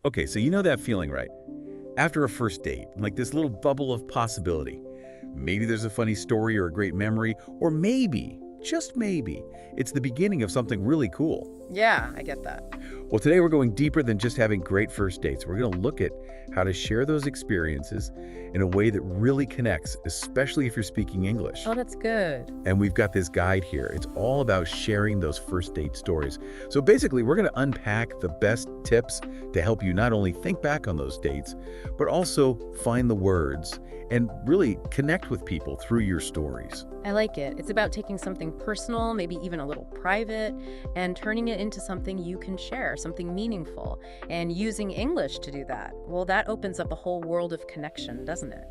Okay, so you know that feeling, right? After a first date, like this little bubble of possibility. Maybe there's a funny story or a great memory, or maybe, just maybe, it's the beginning of something really cool. Yeah, I get that. Well, today we're going deeper than just having great first dates. We're going to look at how to share those experiences in a way that really connects, especially if you're speaking English. Oh, that's good. And we've got this guide here. It's all about sharing those first date stories. So basically, we're going to unpack the best tips to help you not only think back on those dates, but also find the words and really connect with people through your stories. I like it. It's about taking something personal, maybe even a little private, and turning it into something you can share, something meaningful, and using English to do that. Well, that opens up a whole world of connection, doesn't it?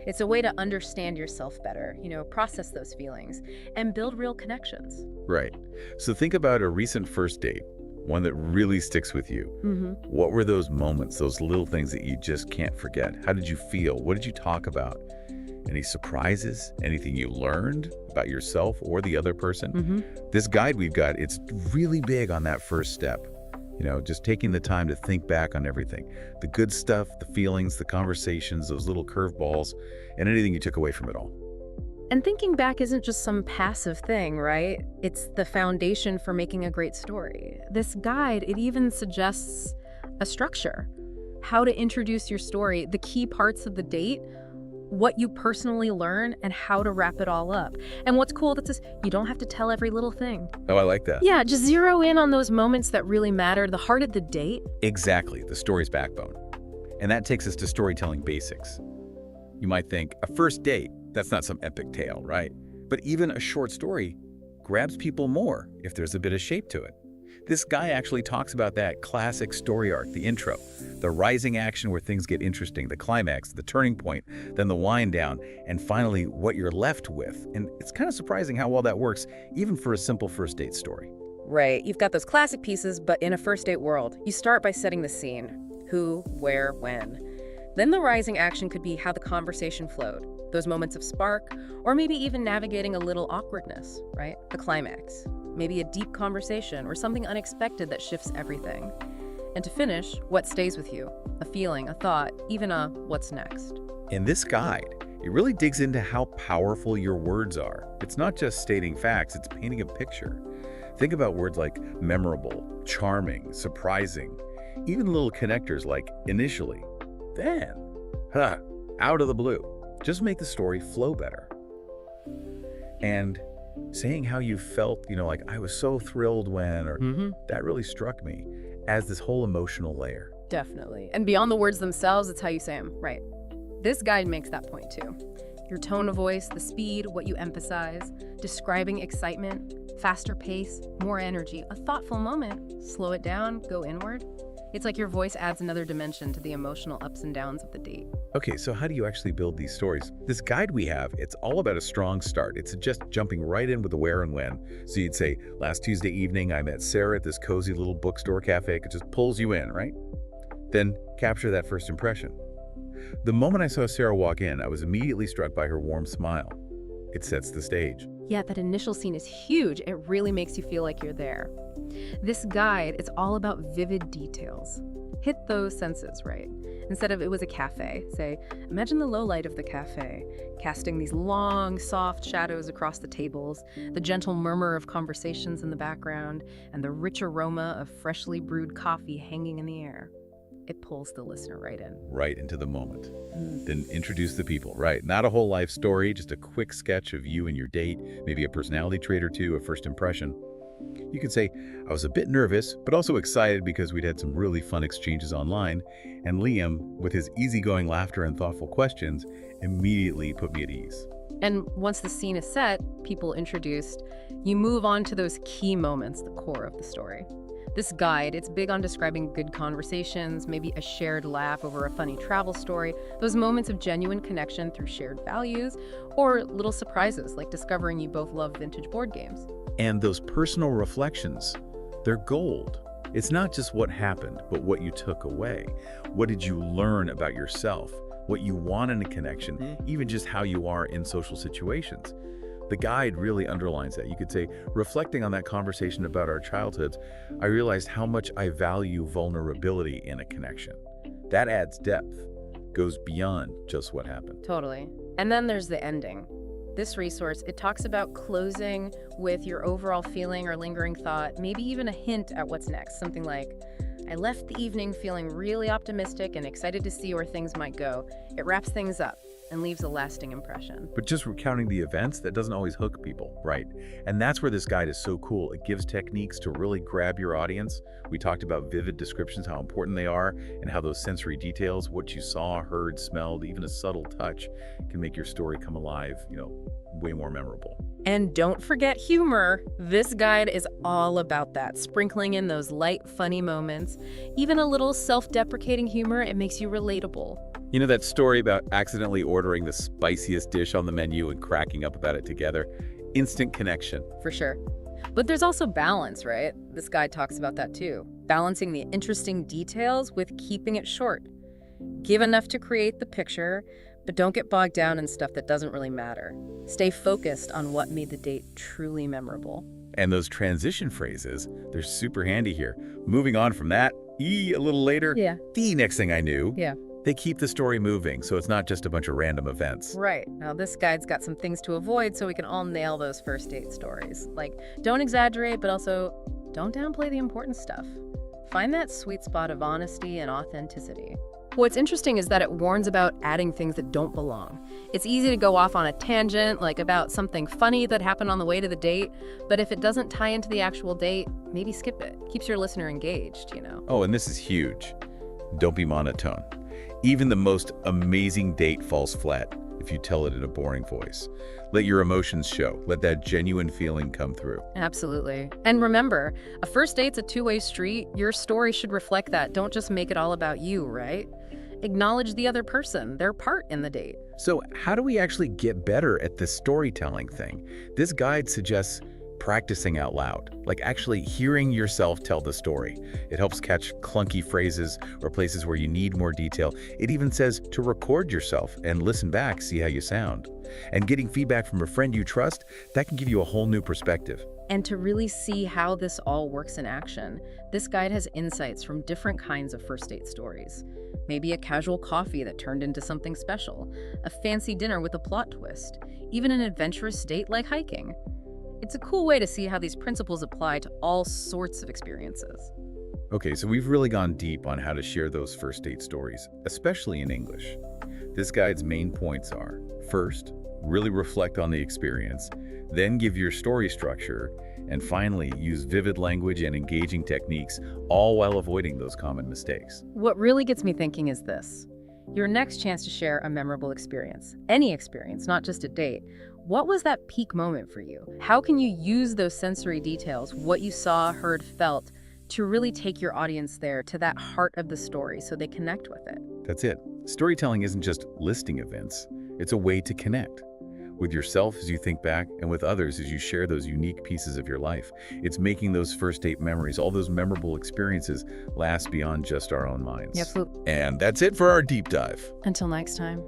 It's a way to understand yourself better, process those feelings, and build real connections. Right. So think about a recent first date, one that really sticks with you. Mm-hmm. What were those moments, those little things that you just can't forget? How did you feel? What did you talk about? Any surprises? Anything you learned about yourself or the other person? Mm-hmm. This guide we've got, it's really big on that first step. Just taking the time to think back on everything. The good stuff, the feelings, the conversations, those little curveballs, and anything you took away from it all. And thinking back isn't just some passive thing, right? It's the foundation for making a great story. This guide, it even suggests a structure, how to introduce your story, the key parts of the date, what you personally learn, and how to wrap it all up. And what's cool, that says you don't have to tell every little thing. Oh, I like that. Yeah, just zero in on those moments that really matter, the heart of the date. Exactly, the story's backbone. And that takes us to storytelling basics. You might think, a first date, that's not some epic tale, right? But even a short story grabs people more if there's a bit of shape to it. This guy actually talks about that classic story arc, the intro, the rising action where things get interesting, the climax, the turning point, then the wind down, and finally what you're left with. And it's kind of surprising how well that works, even for a simple first date story. Right, you've got those classic pieces, but in a first date world, you start by setting the scene. Who, where, when. Then the rising action could be how the conversation flowed, those moments of spark, or maybe even navigating a little awkwardness, right? The climax. Maybe a deep conversation or something unexpected that shifts everything. And to finish, what stays with you? A feeling, a thought, even a what's next. In this guide, it really digs into how powerful your words are. It's not just stating facts, it's painting a picture. Think about words like memorable, charming, surprising, even little connectors like initially, then, out of the blue. Just make the story flow better. And saying how you felt, like I was so thrilled when, or that really struck me, as this whole emotional layer. Definitely. And beyond the words themselves, it's how you say them, right? This guide makes that point too. Your tone of voice, the speed, what you emphasize, describing excitement, faster pace, more energy, a thoughtful moment, slow it down, go inward. It's like your voice adds another dimension to the emotional ups and downs of the date. Okay, so how do you actually build these stories? This guide we have, it's all about a strong start. It's just jumping right in with the where and when. So you'd say, last Tuesday evening, I met Sarah at this cozy little bookstore cafe. It just pulls you in, right? Then capture that first impression. The moment I saw Sarah walk in, I was immediately struck by her warm smile. It sets the stage. Yeah, that initial scene is huge. It really makes you feel like you're there. This guide is all about vivid details. Hit those senses, right? Instead of it was a cafe, say, imagine the low light of the cafe, casting these long, soft shadows across the tables, the gentle murmur of conversations in the background, and the rich aroma of freshly brewed coffee hanging in the air. It pulls the listener right in. Right into the moment. Then introduce the people, right? Not a whole life story, just a quick sketch of you and your date, maybe a personality trait or two, a first impression. You could say, I was a bit nervous, but also excited because we'd had some really fun exchanges online, and Liam, with his easygoing laughter and thoughtful questions, immediately put me at ease. And once the scene is set, people introduced, you move on to those key moments, the core of the story. This guide, it's big on describing good conversations, maybe a shared laugh over a funny travel story, those moments of genuine connection through shared values, or little surprises like discovering you both love vintage board games. And those personal reflections, they're gold. It's not just what happened, but what you took away. What did you learn about yourself? What you want in a connection, even just how you are in social situations. The guide really underlines that. You could say, reflecting on that conversation about our childhoods, I realized how much I value vulnerability in a connection. That adds depth, goes beyond just what happened. Totally. And then there's the ending. This resource, it talks about closing with your overall feeling or lingering thought, maybe even a hint at what's next. Something like, I left the evening feeling really optimistic and excited to see where things might go. It wraps things up and leaves a lasting impression. But just recounting the events, that doesn't always hook people, right? And that's where this guide is so cool. It gives techniques to really grab your audience. We talked about vivid descriptions, how important they are, and how those sensory details, what you saw, heard, smelled, even a subtle touch, can make your story come alive, way more memorable. And don't forget humor. This guide is all about that, sprinkling in those light, funny moments. Even a little self-deprecating humor, it makes you relatable. You know that story about accidentally ordering the spiciest dish on the menu and cracking up about it together? Instant connection. For sure. But there's also balance, right? This guide talks about that too. Balancing the interesting details with keeping it short. Give enough to create the picture, but don't get bogged down in stuff that doesn't really matter. Stay focused on what made the date truly memorable. And those transition phrases, they're super handy here. Moving on from that, a little later, Yeah. the next thing I knew, Yeah. they keep the story moving, so it's not just a bunch of random events. Right. Now, this guide's got some things to avoid so we can all nail those first date stories. Like, don't exaggerate, but also don't downplay the important stuff. Find that sweet spot of honesty and authenticity. What's interesting is that it warns about adding things that don't belong. It's easy to go off on a tangent, like about something funny that happened on the way to the date, but if it doesn't tie into the actual date, maybe skip it. Keeps your listener engaged. Oh, and this is huge. Don't be monotone. Even the most amazing date falls flat if you tell it in a boring voice. Let your emotions show. Let that genuine feeling come through. Absolutely. And remember, a first date's a two-way street. Your story should reflect that. Don't just make it all about you, right? Acknowledge the other person, their part in the date. So how do we actually get better at this storytelling thing? This guide suggests practicing out loud, like actually hearing yourself tell the story. It helps catch clunky phrases or places where you need more detail. It even says to record yourself and listen back, see how you sound. And getting feedback from a friend you trust, that can give you a whole new perspective. And to really see how this all works in action, this guide has insights from different kinds of first date stories. Maybe a casual coffee that turned into something special, a fancy dinner with a plot twist, even an adventurous date like hiking. It's a cool way to see how these principles apply to all sorts of experiences. Okay, so we've really gone deep on how to share those first date stories, especially in English. This guide's main points are, first, really reflect on the experience, then give your story structure, and finally, use vivid language and engaging techniques, all while avoiding those common mistakes. What really gets me thinking is this. Your next chance to share a memorable experience, any experience, not just a date, what was that peak moment for you? How can you use those sensory details, what you saw, heard, felt, to really take your audience there to that heart of the story so they connect with it? That's it. Storytelling isn't just listing events. It's a way to connect with yourself as you think back and with others as you share those unique pieces of your life. It's making those first date memories, all those memorable experiences last beyond just our own minds. Absolutely. And that's it for our deep dive. Until next time.